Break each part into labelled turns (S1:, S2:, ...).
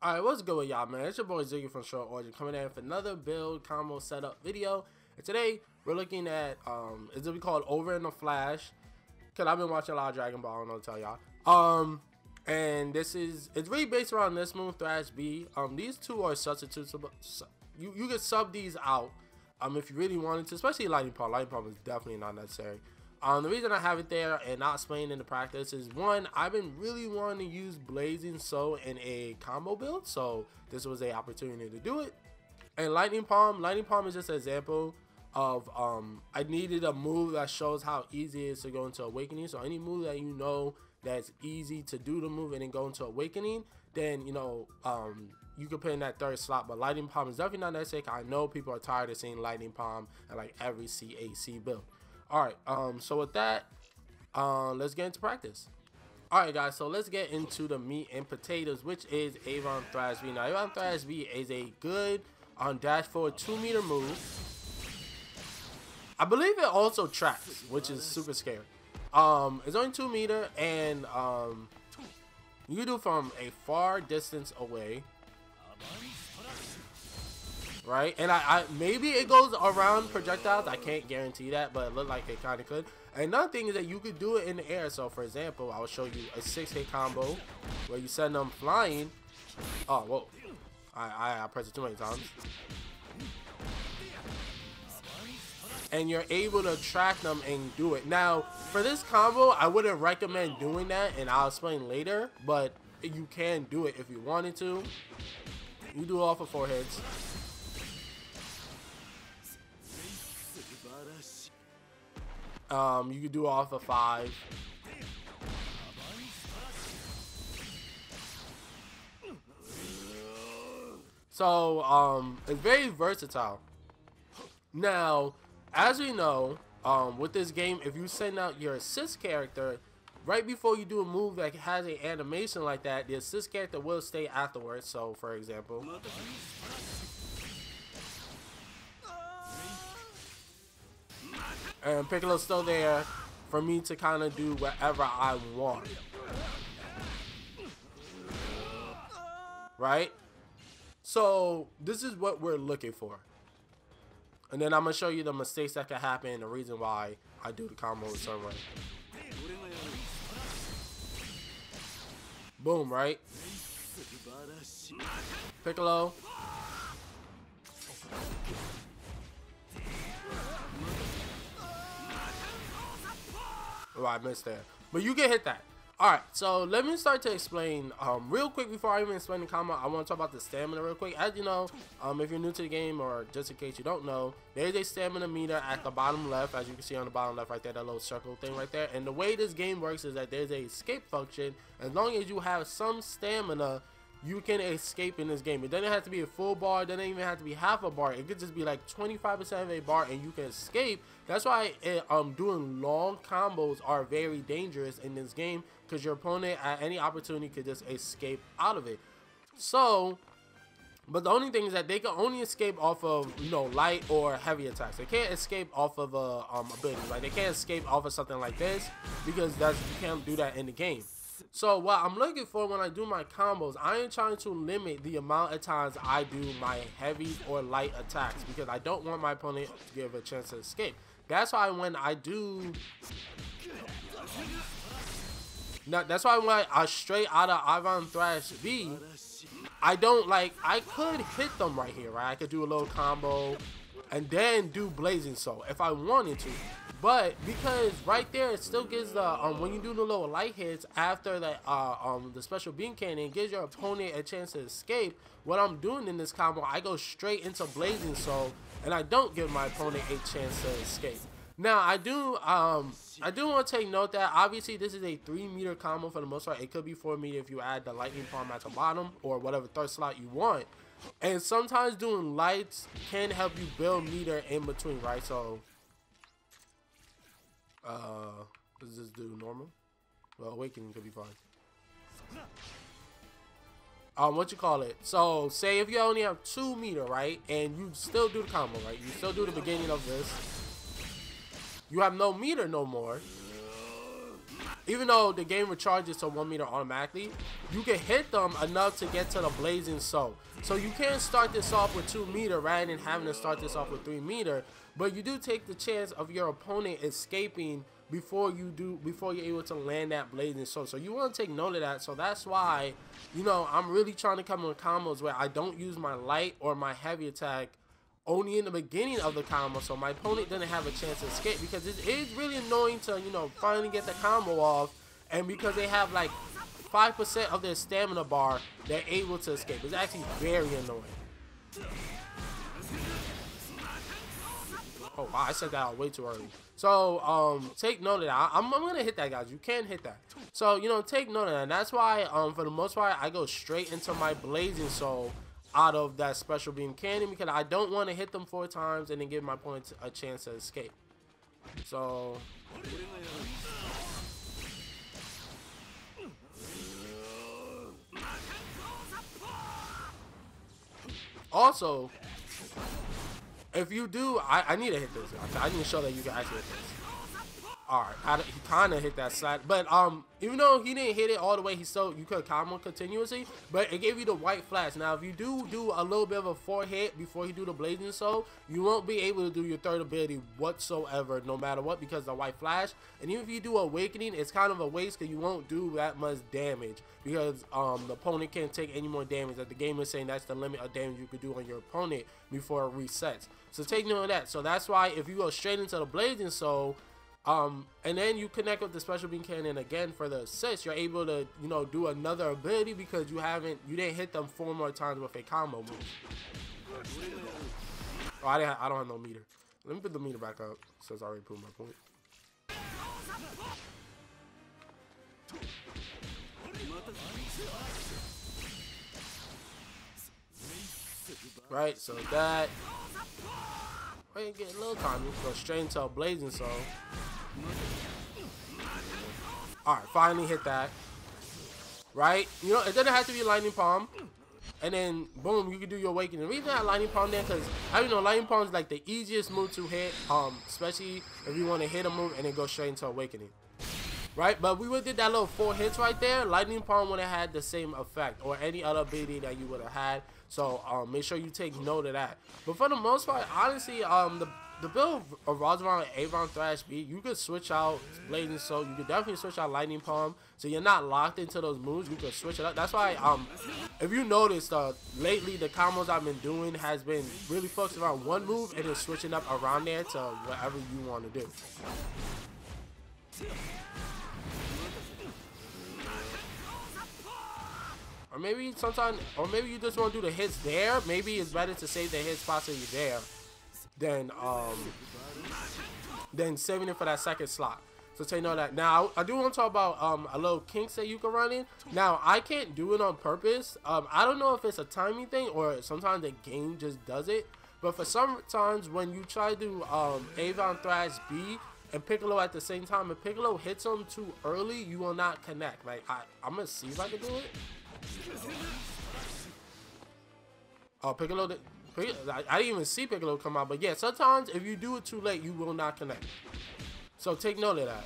S1: Alright, what's good with y'all, man? It's your boy Ziggy from Short Origin coming in for another build combo setup video. And today we're looking at it's gonna be called Over in the Flash. Cause I've been watching a lot of Dragon Ball, I don't know what to tell y'all. And it's really based around this move, Thrash B. These two are substitutes. You could sub these out if you really wanted to, especially Lightning Palm. Lightning Palm is definitely not necessary. The reason I have it there and not explaining in the practice is, one, I've been really wanting to use Blazing Soul in a combo build, so this was an opportunity to do it. And Lightning Palm is just an example of I needed a move that shows how easy it is to go into Awakening. So any move that you know that's easy to do the move and then go into Awakening, then you know you can put in that third slot. But Lightning Palm is definitely not necessary. I know people are tired of seeing Lightning Palm in like every CaC build. Alright, so with that, let's get into practice. Alright guys, so let's get into the meat and potatoes, which is Avon Thrash B. Now Avon Thrash B is a good dash forward 2-meter move. I believe it also tracks, which is super scary. It's only 2 meter, and you can do it from a far distance away. Right, and I maybe it goes around projectiles. I can't guarantee that, but it looked like it kind of could. And another thing is that you could do it in the air. So for example, I'll show you a 6-hit combo where you send them flying. Oh, whoa, I pressed it too many times, and you're able to track them and do it. Now for this combo, I wouldn't recommend doing that, and I'll explain later, but you can do it if you wanted to. You do it off of 4 hits. You could do it off of 5. So it's very versatile. Now, as we know, with this game, if you send out your assist character right before you do a move that has an animation like that, the assist character will stay afterwards. So for example, and Piccolo's still there for me to kind of do whatever I want, right? So this is what we're looking for, and then I'm gonna show you the mistakes that can happen and the reason why I do the combo a certain way. Boom, right? Piccolo. Oh, I missed there, but you can hit that. Alright, so let me start to explain real quick. Before I even explain the combo, I want to talk about the stamina real quick. As you know, if you're new to the game, or just in case you don't know, there's a stamina meter at the bottom left, as you can see on the bottom left right there, that little circle thing right there. And the way this game works is that there's a escape function. As long as you have some stamina, you can escape in this game. It doesn't have to be a full bar, it doesn't even have to be half a bar. It could just be like 25% of a bar and you can escape. That's why doing long combos are very dangerous in this game, because your opponent at any opportunity could just escape out of it. So, but the only thing is that they can only escape off of, you know, light or heavy attacks. They can't escape off of abilities. Like they can't escape off of something like this, because you can't do that in the game. So what I'm looking for when I do my combos, I am trying to limit the amount of times I do my heavy or light attacks, because I don't want my opponent to give a chance to escape. That's why when I do, that's why when I straight out of Avon Thrash B, I don't like, I could hit them right here, right? I could do a little combo and then do Blazing Soul if I wanted to. But because right there it still gives the when you do the little light hits after that the special beam cannon, it gives your opponent a chance to escape. What I'm doing in this combo, I go straight into Blazing Soul and I don't give my opponent a chance to escape. Now I do want to take note that obviously this is a 3-meter combo for the most part. It could be 4 meter if you add the Lightning Palm at the bottom or whatever third slot you want. And sometimes doing lights can help you build meter in between, right? So does this do normal? Well, Awakening could be fine. What you call it? So say if you only have 2 meter, right, and you still do the combo, right, you still do the beginning of this, you have no meter no more, even though the game recharges to 1 meter automatically, you can hit them enough to get to the blazing soul. So you can start this off with 2 meter rather than having to start this off with 3 meter, but you do take the chance of your opponent escaping before you're able to land that blazing soul. So you want to take note of that. So that's why, you know, I'm really trying to come with combos where I don't use my light or my heavy attack only in the beginning of the combo, so my opponent doesn't have a chance to escape, because it is really annoying to, you know, finally get the combo off, and because they have like 5% of their stamina bar, they're able to escape. It's actually very annoying. Oh wow, I said that out way too early. So take note of that. I'm gonna hit that, guys. You can hit that. So, you know, take note of that. And that's why for the most part I go straight into my blazing soul out of that special beam cannon, because I don't want to hit them 4 times and then give my opponent a chance to escape. So also, if you do, I need to hit this. I need to show that you can actually hit this. Alright, he kind of hit that slide, but even though he didn't hit it all the way, you could combo continuously, but it gave you the white flash. Now, if you do a little bit of a 4 hit before you do the blazing soul, you won't be able to do your third ability whatsoever, no matter what, because of the white flash. And even if you do awakening, it's kind of a waste, because you won't do that much damage, because the opponent can't take any more damage. That the game is saying that's the limit of damage you could do on your opponent before it resets. So take note of that. So that's why if you go straight into the blazing soul, and then you connect with the special beam cannon again for the assist, you're able to, you know, do another ability, because you didn't hit them 4 more times with a combo move. Oh, I don't have no meter. Let me put the meter back up since I already proved my point. Right, so that. Wait, get a little time. Go straight into a blazing soul. Alright, finally hit that. Right? You know, it doesn't have to be lightning palm. And then, boom, you can do your awakening. The reason I have lightning palm there, because I know lightning palm is like the easiest move to hit, especially if you want to hit a move and then go straight into awakening. Right? But we would have did that little 4 hits right there. Lightning palm would have had the same effect, or any other ability that you would have had. So make sure you take note of that. But for the most part, honestly, the build of Rosavan and Avon Thrash B, you could switch out Blazing Soul. You could definitely switch out Lightning Palm, so you're not locked into those moves. You could switch it up. That's why if you noticed, lately the combos I've been doing has been really focused around one move and then switching up around there to whatever you want to do. Or maybe sometimes, or maybe you just want to do the hits there. Maybe it's better to save the hits possibly there than saving it for that second slot. So take note of that. Now, I do want to talk about a little kinks that you can run in. Now, I can't do it on purpose. I don't know if it's a timing thing or sometimes the game just does it. But for some times when you try to do Avon Thrash B and Piccolo at the same time, if Piccolo hits them too early, you will not connect. Like, I'm going to see if I can do it. Oh, Piccolo, I didn't even see Piccolo come out, but yeah, sometimes if you do it too late, you will not connect. So take note of that.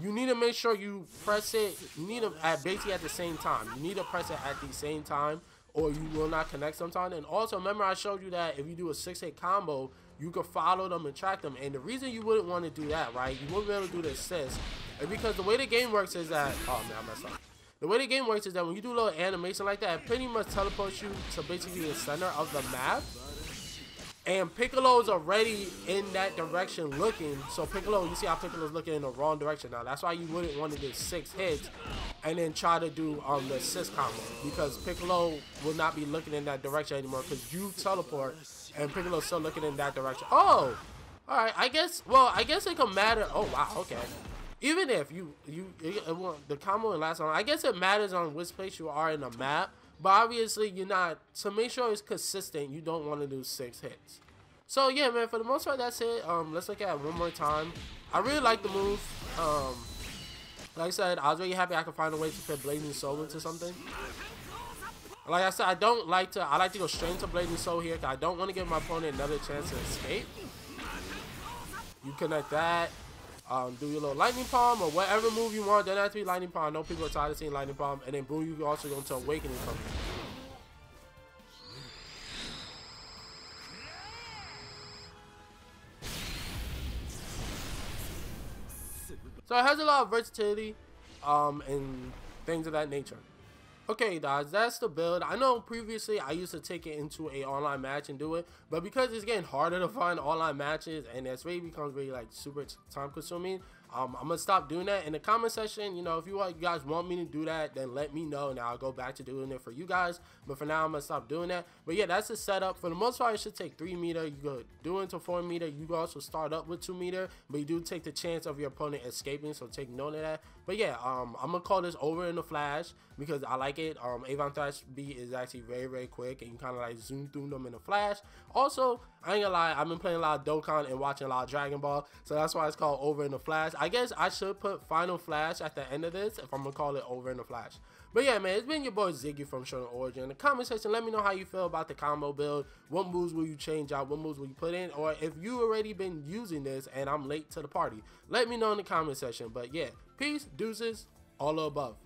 S1: You need to make sure you press it. You need to basically at the same time. You need to press it at the same time, or you will not connect sometimes. And also, remember I showed you that if you do a 6-hit combo, you can follow them and track them. And the reason you wouldn't want to do that, right? You wouldn't be able to do the assist, is because the way the game works is that. Oh man, I messed up. The way the game works is that when you do a little animation like that, it pretty much teleports you to basically the center of the map. And Piccolo's already in that direction looking. So Piccolo, you see how Piccolo's looking in the wrong direction now. That's why you wouldn't want to do 6 hits and then try to do the assist combo. Because Piccolo will not be looking in that direction anymore because you teleport and Piccolo's still looking in that direction. Oh! Alright, I guess it can matter. Oh, wow, okay. Even if the combo lasts on, I guess it matters on which place you are in the map. But obviously, you're not. So make sure it's consistent. You don't want to do 6 hits. So yeah, man. For the most part, that's it. Let's look at it one more time. I really like the move. Like I said, I was really happy I could find a way to fit Blazing Soul into something. Like I said, I like to go straight into Blazing Soul here because I don't want to give my opponent another chance to escape. You connect that. do your little lightning palm or whatever move you want. Doesn't have to be lightning palm. I know people are tired of seeing lightning palm. And then boom, you can also go into awakening from it. So it has a lot of versatility and things of that nature. Okay guys, that's the build. I know previously I used to take it into a online match and do it, but because it's getting harder to find online matches and it's really becomes really like super time consuming, I'm gonna stop doing that. In the comment section, you know, if you guys want me to do that, then let me know and I'll go back to doing it for you guys. But for now, I'm gonna stop doing that. But yeah, that's the setup. For the most part, it should take 3 meter. You go do into 4 meter. You can also start up with 2 meter, but you do take the chance of your opponent escaping, so take note of that. But yeah, I'm gonna call this over in the flash because I like it. Avon Thrash beat is actually very, very quick and you kind of like zoom through them in a flash. Also, I ain't gonna lie, I've been playing a lot of Dokkan and watching a lot of Dragon Ball, so that's why it's called over in the flash. I guess I should put final flash at the end of this if I'm gonna call it over in the flash. But yeah, man, it's been your boy Ziggy from Shonen Origin. In the comment section, let me know how you feel about the combo build. What moves will you change out? What moves will you put in? Or if you already been using this and I'm late to the party, let me know in the comment section. But yeah, peace, deuces, all the above.